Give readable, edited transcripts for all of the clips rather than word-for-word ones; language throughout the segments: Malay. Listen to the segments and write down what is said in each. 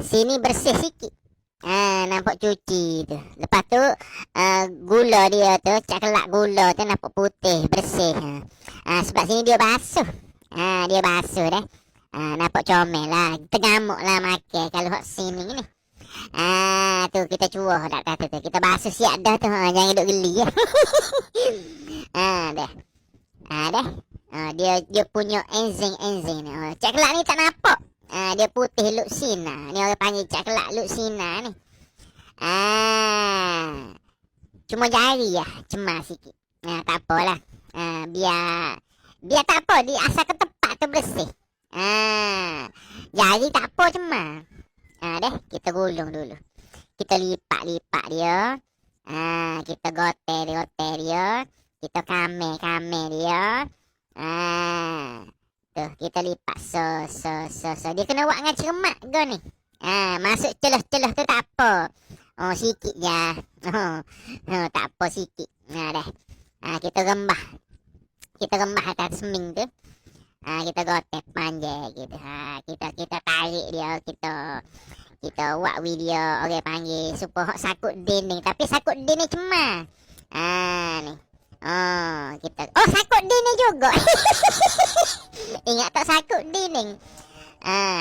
Sini bersih sikit. Nampak cuci tu. Lepas tu gula dia tu, caklat gula tu nampak putih, bersih. Sebab sini dia basuh. Dia basuh dah. Nampak comel lah. Tergamuk lah makan kalau hot sini ni. Tu kita cuah dah tu. Kita basuh siap dah tu. Jangan duk geli ya. Dah. Dah. Dia punya enzim ni. Caklat ni tak nampak. Dia putih luksina. Ni orang panggil caklat luksina ni. Cuma jari lah cemas sikit. Tak apalah. Biar tak apa, dia asal ke tempat tu bersih. Jari tak apa cemas. Dah, kita gulung dulu. Kita lipat dia. Kita gotel dia. Kita kamel dia. Tu, kita lipat so. Dia kena buat dengan cermat ke ni. Masuk celah-celah tu tak apa. Sikit je. Tak apa sikit. Dah. Kita rembah. Atas seming tu. Kita gotek panjang gitu. Kita tarik dia. Kita buat video orang panggil supaya sakut dinding. Tapi sakut dinding cuma. Ni. Sakut dinding juga. Ingat tak sakut dinding.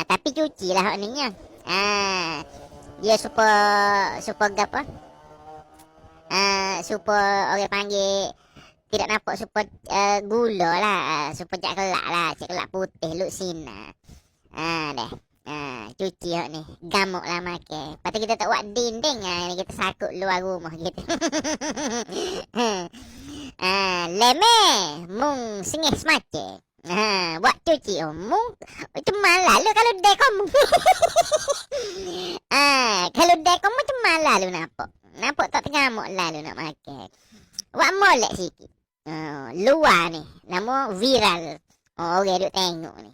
Tapi cuci lah hak ni nya. Dia supaya apa? Supaya orang panggil tidak nampak supaya gula lah. Supaya caklat putih luksina. Dah. Cuci hak ni. Gamuk lah makan. Lepas tu kita tak buat dinding. Kita sakut luar rumah gitu. Lemeh. Mung sengih semacam. Buat cuci mung. Cuma lalu kalau dek kamu. Kalau dek kamu cuma lalu nampak. Nampak tak tergamuk lalu nak makan. Buat molek sikit. Luar ni. Nama viral. Orang duk tengok ni.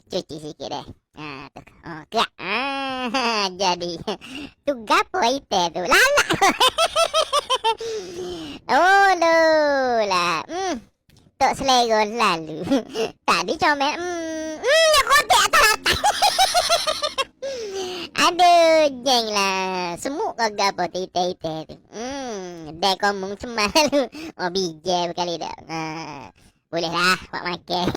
Cuci sikit deh. Tu. Kerak. Jadi. Tu gapo ite tu. Lalak. Lah. Tok selera lalu. Tadi comel. Nak kotek atas. Aduh, jeng lah. Semuk kau gapo ite tu. Dek komung cuma lalu. Bijak berkali dah. Boleh lah buat makan.